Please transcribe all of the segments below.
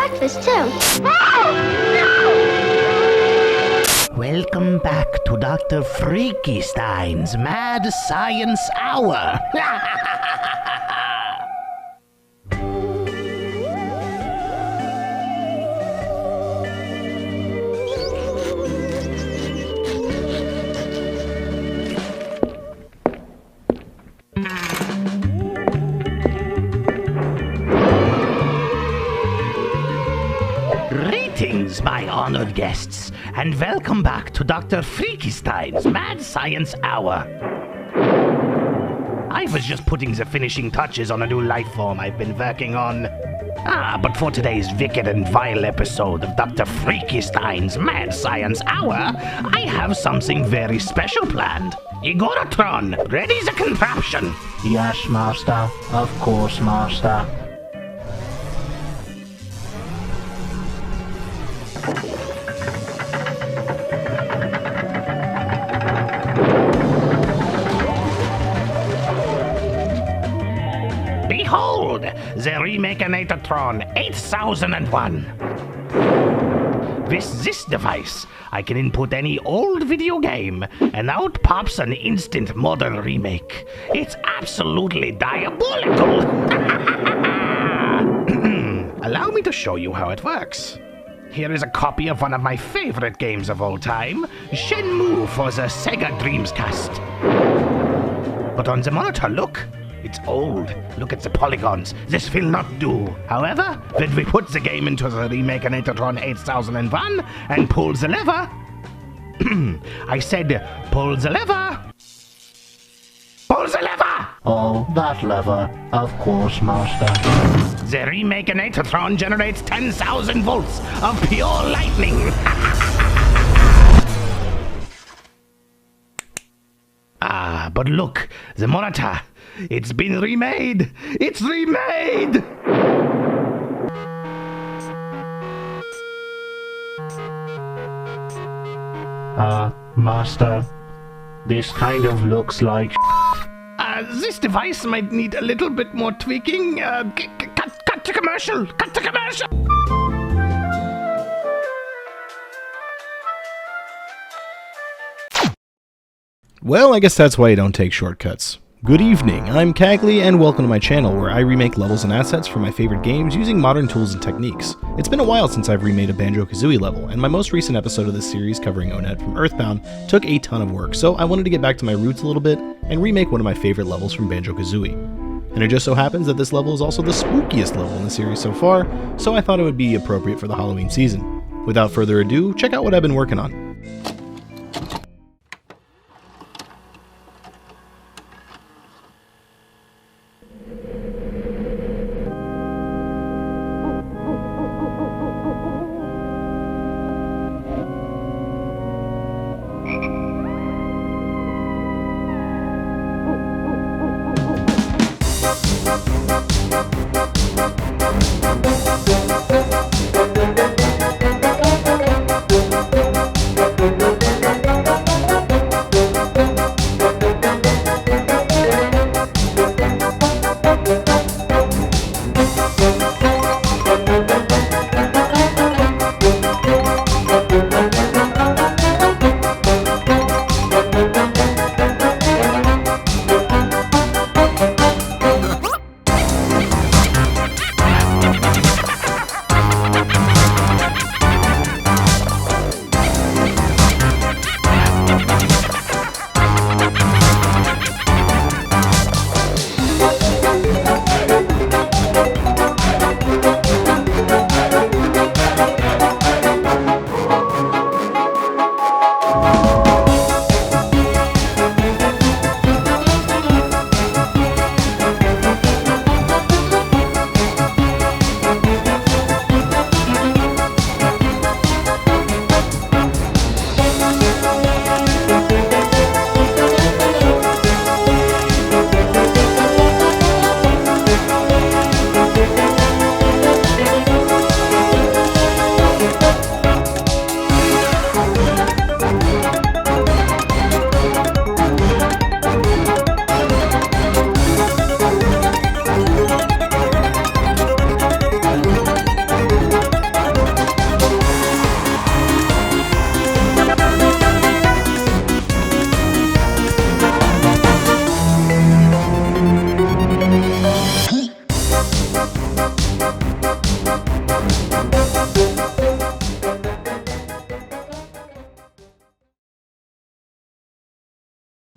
breakfast, too. Welcome back to Dr. Freaky Stein's Mad Science Hour. Greetings, my honored guests, and welcome back to Dr. Freaky Stein's Mad Science Hour. I was just putting the finishing touches on a new life form I've been working on. But for today's wicked and vile episode of Dr. Freaky Stein's Mad Science Hour, I have something very special planned. Igoratron, ready the contraption? Yes, Master. Of course, Master. Behold, the Remaking 8001. With this device, I can input any old video game, and out pops an instant modern remake. It's absolutely diabolical! Allow me to show you how it works. Here is a copy of one of my favorite games of all time, Shenmue for the Sega Dreamcast. But on the monitor, look. It's old. Look at the polygons. This will not do. However, when we put the game into the Remaking 8001 and pull the lever... I said, pull the lever! Pull the lever! Oh, that lever. Of course, Master. The Remaking 8001 generates 10,000 volts of pure lightning. But look, the monitor. It's been remade! It's remade! Master, this kind of looks like This device might need a little bit more tweaking. Cut to commercial! Cut to commercial! Well, I guess that's why you don't take shortcuts. Good evening, I'm Kagly, and welcome to my channel where I remake levels and assets from my favorite games using modern tools and techniques. It's been a while since I've remade a Banjo-Kazooie level, and my most recent episode of this series covering Onett from Earthbound took a ton of work, so I wanted to get back to my roots a little bit and remake one of my favorite levels from Banjo-Kazooie. And it just so happens that this level is also the spookiest level in the series so far, so I thought it would be appropriate for the Halloween season. Without further ado, check out what I've been working on.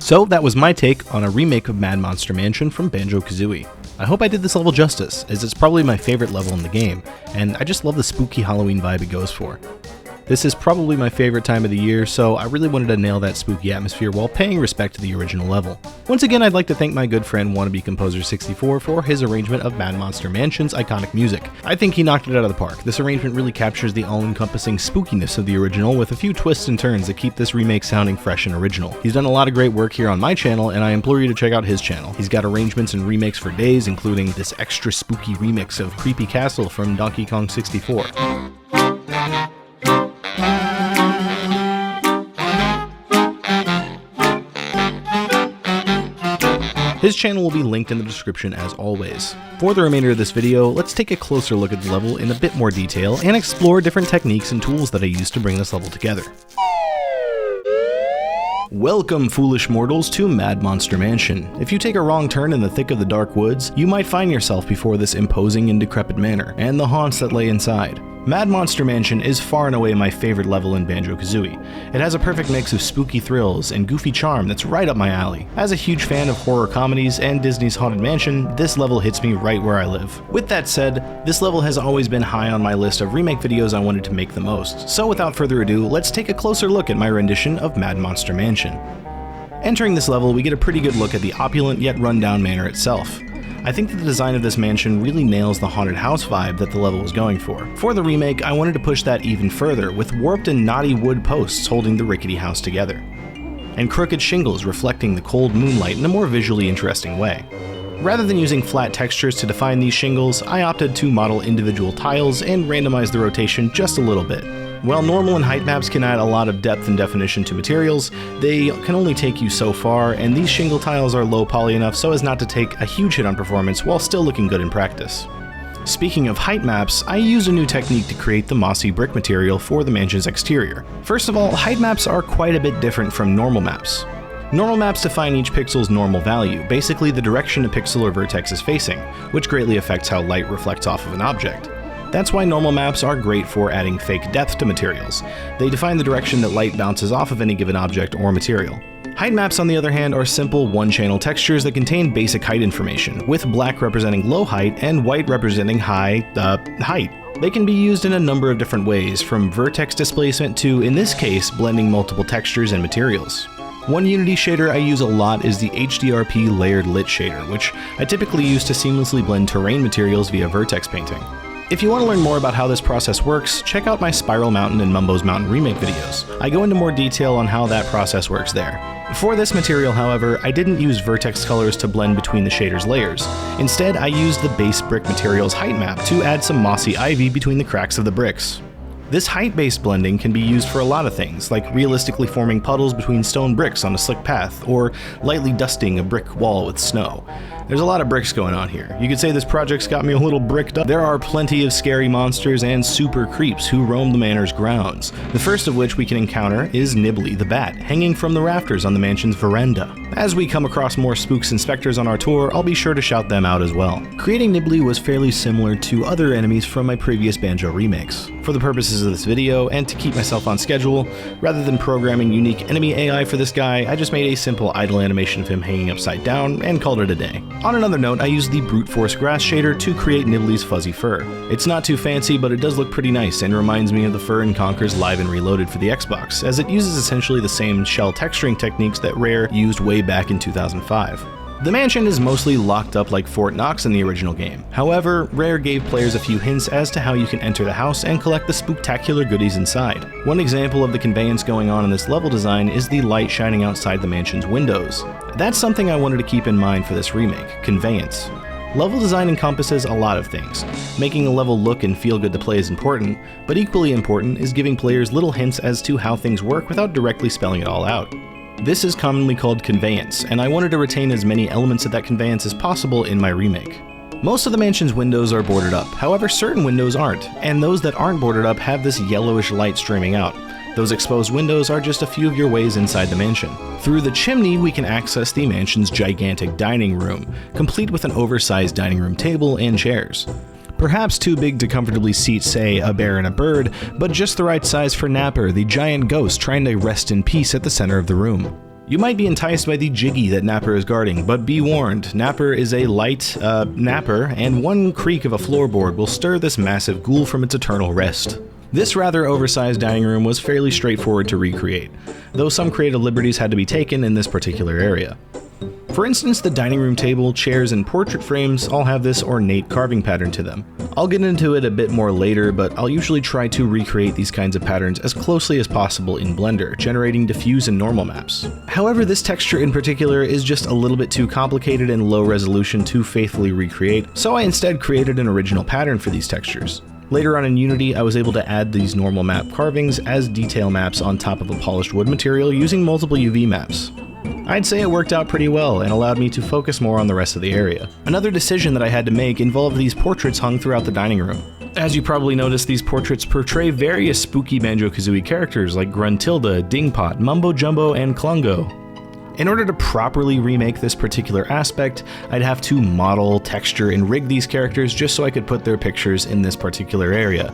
So that was my take on a remake of Mad Monster Mansion from Banjo-Kazooie. I hope I did this level justice, as it's probably my favorite level in the game, and I just love the spooky Halloween vibe it goes for. This is probably my favorite time of the year, so I really wanted to nail that spooky atmosphere while paying respect to the original level. Once again, I'd like to thank my good friend Wannabe Composer 64 for his arrangement of Mad Monster Mansion's iconic music. I think he knocked it out of the park. This arrangement really captures the all-encompassing spookiness of the original with a few twists and turns that keep this remake sounding fresh and original. He's done a lot of great work here on my channel, and I implore you to check out his channel. He's got arrangements and remakes for days, including this extra spooky remix of Creepy Castle from Donkey Kong 64. His channel will be linked in the description as always. For the remainder of this video, let's take a closer look at the level in a bit more detail and explore different techniques and tools that I used to bring this level together. Welcome, foolish mortals, to Mad Monster Mansion. If you take a wrong turn in the thick of the dark woods, you might find yourself before this imposing and decrepit manor, and the haunts that lay inside. Mad Monster Mansion is far and away my favorite level in Banjo-Kazooie. It has a perfect mix of spooky thrills and goofy charm that's right up my alley. As a huge fan of horror comedies and Disney's Haunted Mansion, this level hits me right where I live. With that said, this level has always been high on my list of remake videos I wanted to make the most, so without further ado, let's take a closer look at my rendition of Mad Monster Mansion. Entering this level, we get a pretty good look at the opulent yet rundown manor itself. I think that the design of this mansion really nails the haunted house vibe that the level was going for. For the remake, I wanted to push that even further, with warped and knotty wood posts holding the rickety house together, and crooked shingles reflecting the cold moonlight in a more visually interesting way. Rather than using flat textures to define these shingles, I opted to model individual tiles and randomize the rotation just a little bit. While normal and height maps can add a lot of depth and definition to materials, they can only take you so far, and these shingle tiles are low poly enough so as not to take a huge hit on performance while still looking good in practice. Speaking of height maps, I used a new technique to create the mossy brick material for the mansion's exterior. First of all, height maps are quite a bit different from normal maps. Normal maps define each pixel's normal value, basically the direction a pixel or vertex is facing, which greatly affects how light reflects off of an object. That's why normal maps are great for adding fake depth to materials. They define the direction that light bounces off of any given object or material. Height maps, on the other hand, are simple one-channel textures that contain basic height information, with black representing low height and white representing height. They can be used in a number of different ways, from vertex displacement to, in this case, blending multiple textures and materials. One Unity shader I use a lot is the HDRP Layered Lit shader, which I typically use to seamlessly blend terrain materials via vertex painting. If you want to learn more about how this process works, check out my Spiral Mountain and Mumbo's Mountain remake videos. I go into more detail on how that process works there. For this material, however, I didn't use vertex colors to blend between the shader's layers. Instead, I used the base brick material's height map to add some mossy ivy between the cracks of the bricks. This height-based blending can be used for a lot of things, like realistically forming puddles between stone bricks on a slick path, or lightly dusting a brick wall with snow. There's a lot of bricks going on here. You could say this project's got me a little bricked up. There are plenty of scary monsters and super creeps who roam the manor's grounds. The first of which we can encounter is Nibbly the Bat, hanging from the rafters on the mansion's veranda. As we come across more spooks and specters on our tour, I'll be sure to shout them out as well. Creating Nibbly was fairly similar to other enemies from my previous Banjo remakes. For the purposes of this video, and to keep myself on schedule, rather than programming unique enemy AI for this guy, I just made a simple idle animation of him hanging upside down and called it a day. On another note, I used the Brute Force Grass shader to create Nibbly's fuzzy fur. It's not too fancy, but it does look pretty nice and reminds me of the fur in Conker's Live and Reloaded for the Xbox, as it uses essentially the same shell texturing techniques that Rare used way back in 2005. The mansion is mostly locked up like Fort Knox in the original game. However, Rare gave players a few hints as to how you can enter the house and collect the spooktacular goodies inside. One example of the conveyance going on in this level design is the light shining outside the mansion's windows. That's something I wanted to keep in mind for this remake, conveyance. Level design encompasses a lot of things. Making a level look and feel good to play is important, but equally important is giving players little hints as to how things work without directly spelling it all out. This is commonly called conveyance, and I wanted to retain as many elements of that conveyance as possible in my remake. Most of the mansion's windows are boarded up, however certain windows aren't, and those that aren't boarded up have this yellowish light streaming out. Those exposed windows are just a few of your ways inside the mansion. Through the chimney, we can access the mansion's gigantic dining room, complete with an oversized dining room table and chairs. Perhaps too big to comfortably seat, say, a bear and a bird, but just the right size for Napper, the giant ghost trying to rest in peace at the center of the room. You might be enticed by the Jiggy that Napper is guarding, but be warned, Napper is a light napper, and one creak of a floorboard will stir this massive ghoul from its eternal rest. This rather oversized dining room was fairly straightforward to recreate, though some creative liberties had to be taken in this particular area. For instance, the dining room table, chairs, and portrait frames all have this ornate carving pattern to them. I'll get into it a bit more later, but I'll usually try to recreate these kinds of patterns as closely as possible in Blender, generating diffuse and normal maps. However, this texture in particular is just a little bit too complicated and low resolution to faithfully recreate, so I instead created an original pattern for these textures. Later on in Unity, I was able to add these normal map carvings as detail maps on top of a polished wood material using multiple UV maps. I'd say it worked out pretty well and allowed me to focus more on the rest of the area. Another decision that I had to make involved these portraits hung throughout the dining room. As you probably noticed, these portraits portray various spooky Banjo-Kazooie characters like Gruntilda, Dingpot, Mumbo Jumbo, and Klungo. In order to properly remake this particular aspect, I'd have to model, texture, and rig these characters just so I could put their pictures in this particular area.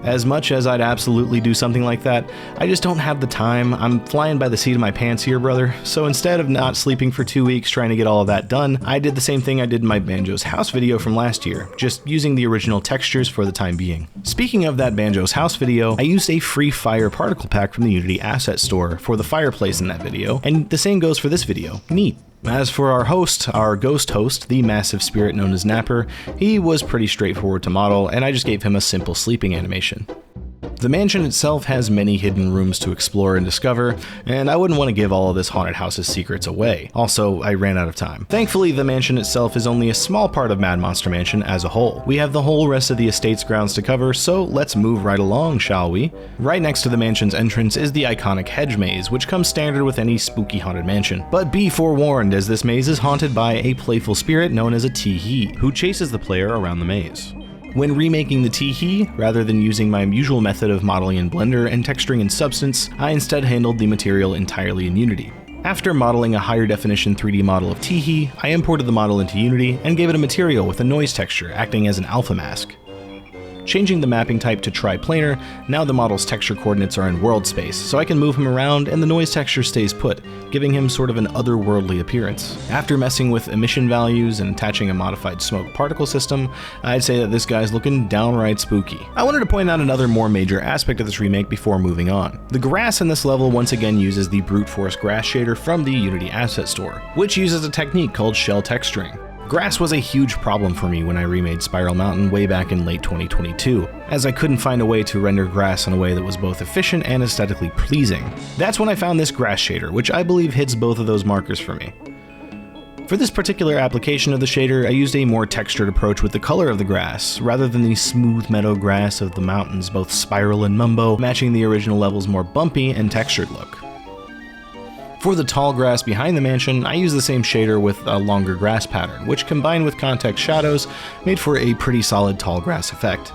As much as I'd absolutely do something like that, I just don't have the time. I'm flying by the seat of my pants here, brother. So instead of not sleeping for 2 weeks trying to get all of that done, I did the same thing I did in my Banjo's House video from last year, just using the original textures for the time being. Speaking of that Banjo's House video, I used a free fire particle pack from the Unity Asset Store for the fireplace in that video, and the same goes for this video. Neat. As for our host, our ghost host, the massive spirit known as Napper, he was pretty straightforward to model, and I just gave him a simple sleeping animation. The mansion itself has many hidden rooms to explore and discover, and I wouldn't want to give all of this haunted house's secrets away. Also, I ran out of time. Thankfully, the mansion itself is only a small part of Mad Monster Mansion as a whole. We have the whole rest of the estate's grounds to cover, so let's move right along, shall we? Right next to the mansion's entrance is the iconic hedge maze, which comes standard with any spooky haunted mansion. But be forewarned, as this maze is haunted by a playful spirit known as a Tee-Hee, who chases the player around the maze. When remaking the Tee-Hee, rather than using my usual method of modeling in Blender and texturing in Substance, I instead handled the material entirely in Unity. After modeling a higher definition 3D model of Tee-Hee, I imported the model into Unity and gave it a material with a noise texture acting as an alpha mask. Changing the mapping type to triplanar, now the model's texture coordinates are in world space, so I can move him around and the noise texture stays put, giving him sort of an otherworldly appearance. After messing with emission values and attaching a modified smoke particle system, I'd say that this guy's looking downright spooky. I wanted to point out another more major aspect of this remake before moving on. The grass in this level once again uses the brute force grass shader from the Unity Asset Store, which uses a technique called shell texturing. Grass was a huge problem for me when I remade Spiral Mountain way back in late 2022, as I couldn't find a way to render grass in a way that was both efficient and aesthetically pleasing. That's when I found this grass shader, which I believe hits both of those markers for me. For this particular application of the shader, I used a more textured approach with the color of the grass, rather than the smooth meadow grass of the mountains, both Spiral and Mumbo, matching the original level's more bumpy and textured look. For the tall grass behind the mansion, I used the same shader with a longer grass pattern, which combined with context shadows made for a pretty solid tall grass effect.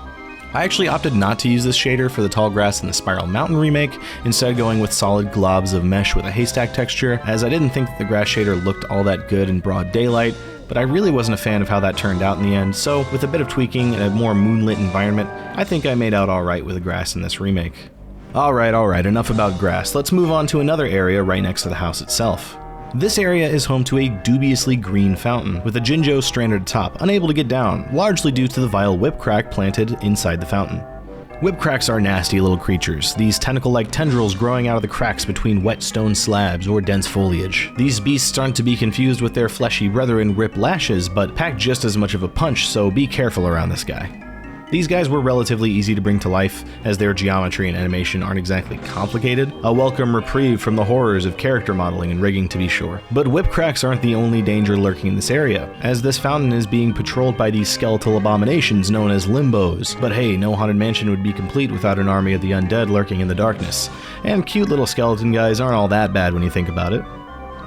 I actually opted not to use this shader for the tall grass in the Spiral Mountain remake, instead going with solid globs of mesh with a haystack texture, as I didn't think that the grass shader looked all that good in broad daylight, but I really wasn't a fan of how that turned out in the end, so with a bit of tweaking and a more moonlit environment, I think I made out alright with the grass in this remake. Alright, enough about grass. Let's move on to another area right next to the house itself. This area is home to a dubiously green fountain, with a Jinjo stranded atop, unable to get down, largely due to the vile whip crack planted inside the fountain. Whip cracks are nasty little creatures, these tentacle-like tendrils growing out of the cracks between wet stone slabs or dense foliage. These beasts aren't to be confused with their fleshy brethren Rip Lashes, but pack just as much of a punch, so be careful around this guy. These guys were relatively easy to bring to life, as their geometry and animation aren't exactly complicated, a welcome reprieve from the horrors of character modeling and rigging to be sure. But whip cracks aren't the only danger lurking in this area, as this fountain is being patrolled by these skeletal abominations known as limbos. But hey, no haunted mansion would be complete without an army of the undead lurking in the darkness, and cute little skeleton guys aren't all that bad when you think about it.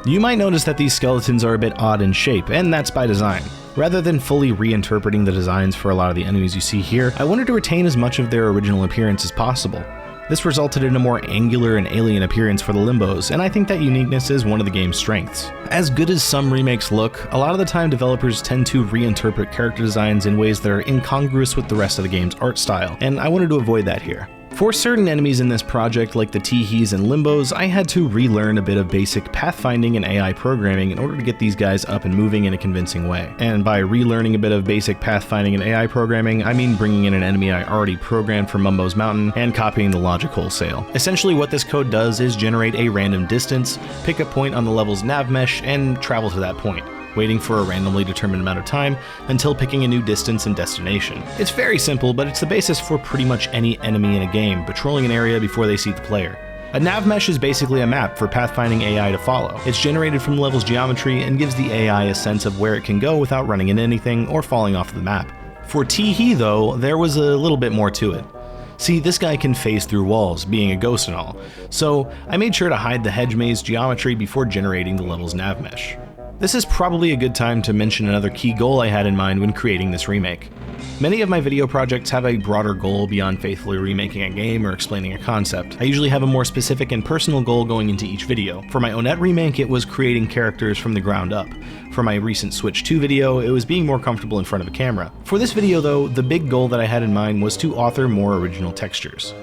You might notice that these skeletons are a bit odd in shape, and that's by design. Rather than fully reinterpreting the designs for a lot of the enemies you see here, I wanted to retain as much of their original appearance as possible. This resulted in a more angular and alien appearance for the limbos, and I think that uniqueness is one of the game's strengths. As good as some remakes look, a lot of the time developers tend to reinterpret character designs in ways that are incongruous with the rest of the game's art style, and I wanted to avoid that here. For certain enemies in this project, like the teehees and limbos, I had to relearn a bit of basic pathfinding and AI programming in order to get these guys up and moving in a convincing way. And by relearning a bit of basic pathfinding and AI programming, I mean bringing in an enemy I already programmed for Mumbo's Mountain and copying the logic wholesale. Essentially what this code does is generate a random distance, pick a point on the level's nav mesh, and travel to that point, waiting for a randomly determined amount of time until picking a new distance and destination. It's very simple, but it's the basis for pretty much any enemy in a game patrolling an area before they see the player. A nav mesh is basically a map for pathfinding AI to follow. It's generated from the level's geometry and gives the AI a sense of where it can go without running into anything or falling off the map. For teehee though, there was a little bit more to it. See, this guy can phase through walls, being a ghost and all, so I made sure to hide the hedge maze geometry before generating the level's nav mesh. This is probably a good time to mention another key goal I had in mind when creating this remake. Many of my video projects have a broader goal beyond faithfully remaking a game or explaining a concept. I usually have a more specific and personal goal going into each video. For my Onett remake, it was creating characters from the ground up. For my recent Switch 2 video, it was being more comfortable in front of a camera. For this video though, the big goal that I had in mind was to author more original textures.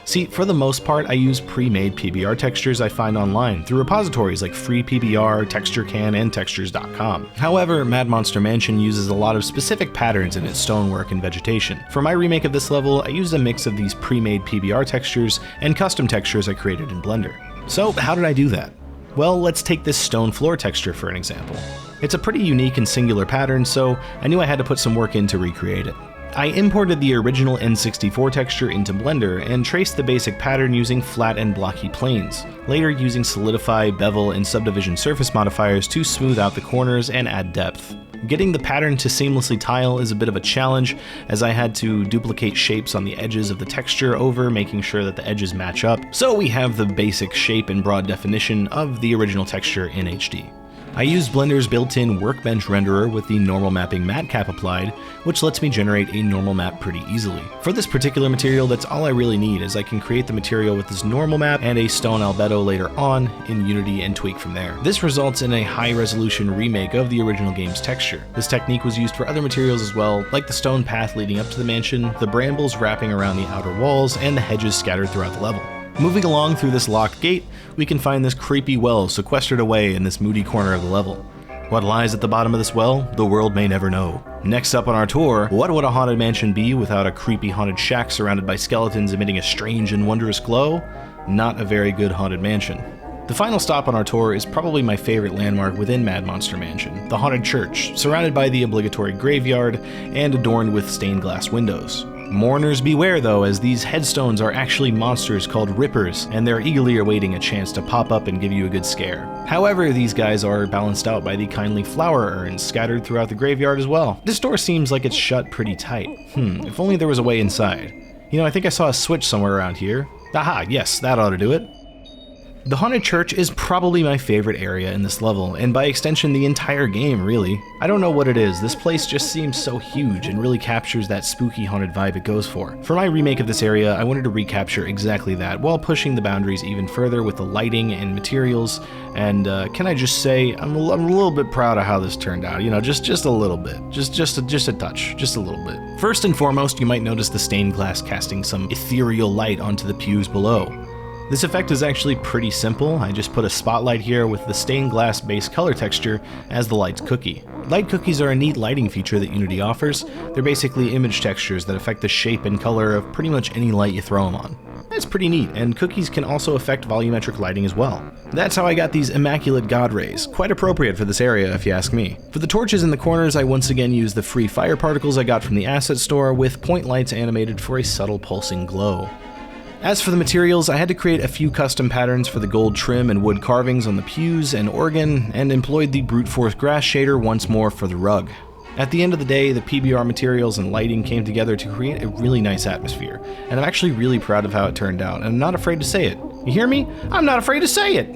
See, for the most part, I use pre-made PBR textures I find online through repositories like FreePBR, TextureCan, and Textures.com. However, Mad Monster Mansion uses a lot of specific patterns in its stonework and vegetation. For my remake of this level, I used a mix of these pre-made PBR textures and custom textures I created in Blender. So, how did I do that? Well, let's take this stone floor texture for an example. It's a pretty unique and singular pattern, so I knew I had to put some work in to recreate it. I imported the original N64 texture into Blender and traced the basic pattern using flat and blocky planes, later using Solidify, Bevel, and Subdivision surface modifiers to smooth out the corners and add depth. Getting the pattern to seamlessly tile is a bit of a challenge, as I had to duplicate shapes on the edges of the texture over making sure that the edges match up, so we have the basic shape and broad definition of the original texture in HD. I used Blender's built-in Workbench renderer with the normal mapping matte cap applied, which lets me generate a normal map pretty easily. For this particular material, that's all I really need, as I can create the material with this normal map and a stone albedo later on in Unity and tweak from there. This results in a high-resolution remake of the original game's texture. This technique was used for other materials as well, like the stone path leading up to the mansion, the brambles wrapping around the outer walls, and the hedges scattered throughout the level. Moving along through this locked gate, we can find this creepy well sequestered away in this moody corner of the level. What lies at the bottom of this well, the world may never know. Next up on our tour, what would a haunted mansion be without a creepy haunted shack surrounded by skeletons emitting a strange and wondrous glow? Not a very good haunted mansion. The final stop on our tour is probably my favorite landmark within Mad Monster Mansion, the haunted church, surrounded by the obligatory graveyard and adorned with stained glass windows. Mourners beware though, as these headstones are actually monsters called Rippers, and they're eagerly awaiting a chance to pop up and give you a good scare. However, these guys are balanced out by the kindly flower urns scattered throughout the graveyard as well. This door seems like it's shut pretty tight. If only there was a way inside. You know, I think I saw a switch somewhere around here. Aha, yes, that ought to do it. The haunted church is probably my favorite area in this level, and by extension the entire game, really. I don't know what it is, this place just seems so huge and really captures that spooky haunted vibe it goes for. For my remake of this area, I wanted to recapture exactly that, while pushing the boundaries even further with the lighting and materials, and can I just say, I'm a little bit proud of how this turned out, you know, just a little bit. Just a touch, just a little bit. First and foremost, you might notice the stained glass casting some ethereal light onto the pews below. This effect is actually pretty simple. I just put a spotlight here with the stained glass base color texture as the light's cookie. Light cookies are a neat lighting feature that Unity offers. They're basically image textures that affect the shape and color of pretty much any light you throw them on. That's pretty neat, and cookies can also affect volumetric lighting as well. That's how I got these immaculate god rays, quite appropriate for this area if you ask me. For the torches in the corners, I once again used the free fire particles I got from the asset store with point lights animated for a subtle pulsing glow. As for the materials, I had to create a few custom patterns for the gold trim and wood carvings on the pews and organ, and employed the brute force grass shader once more for the rug. At the end of the day, the PBR materials and lighting came together to create a really nice atmosphere, and I'm actually really proud of how it turned out, and I'm not afraid to say it. You hear me? I'm not afraid to say it!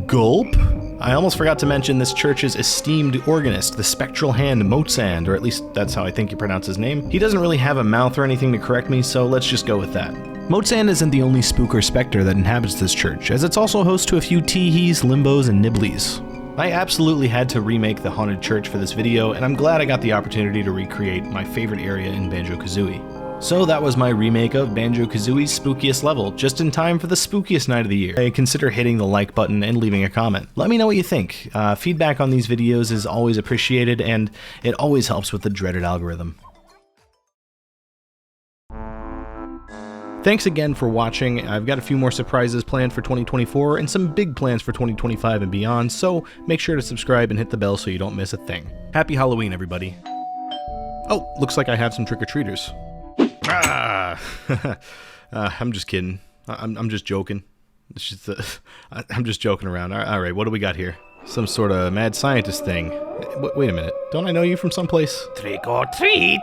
Gulp? I almost forgot to mention this church's esteemed organist, the spectral hand Mozand, or at least that's how I think you pronounce his name. He doesn't really have a mouth or anything to correct me, so let's just go with that. Mozand isn't the only spook or specter that inhabits this church, as it's also host to a few teehees, limbos, and nibblies. I absolutely had to remake the haunted church for this video, and I'm glad I got the opportunity to recreate my favorite area in Banjo-Kazooie. So that was my remake of Banjo-Kazooie's spookiest level, just in time for the spookiest night of the year. Consider hitting the like button and leaving a comment. Let me know what you think. Feedback on these videos is always appreciated, and it always helps with the dreaded algorithm. Thanks again for watching. I've got a few more surprises planned for 2024 and some big plans for 2025 and beyond, so make sure to subscribe and hit the bell so you don't miss a thing. Happy Halloween, everybody. Oh, looks like I have some trick-or-treaters. I'm just kidding. I'm just joking. It's just I'm just joking around. All right, what do we got here? Some sort of mad scientist thing. Wait a minute. Don't I know you from someplace? Trick or treat!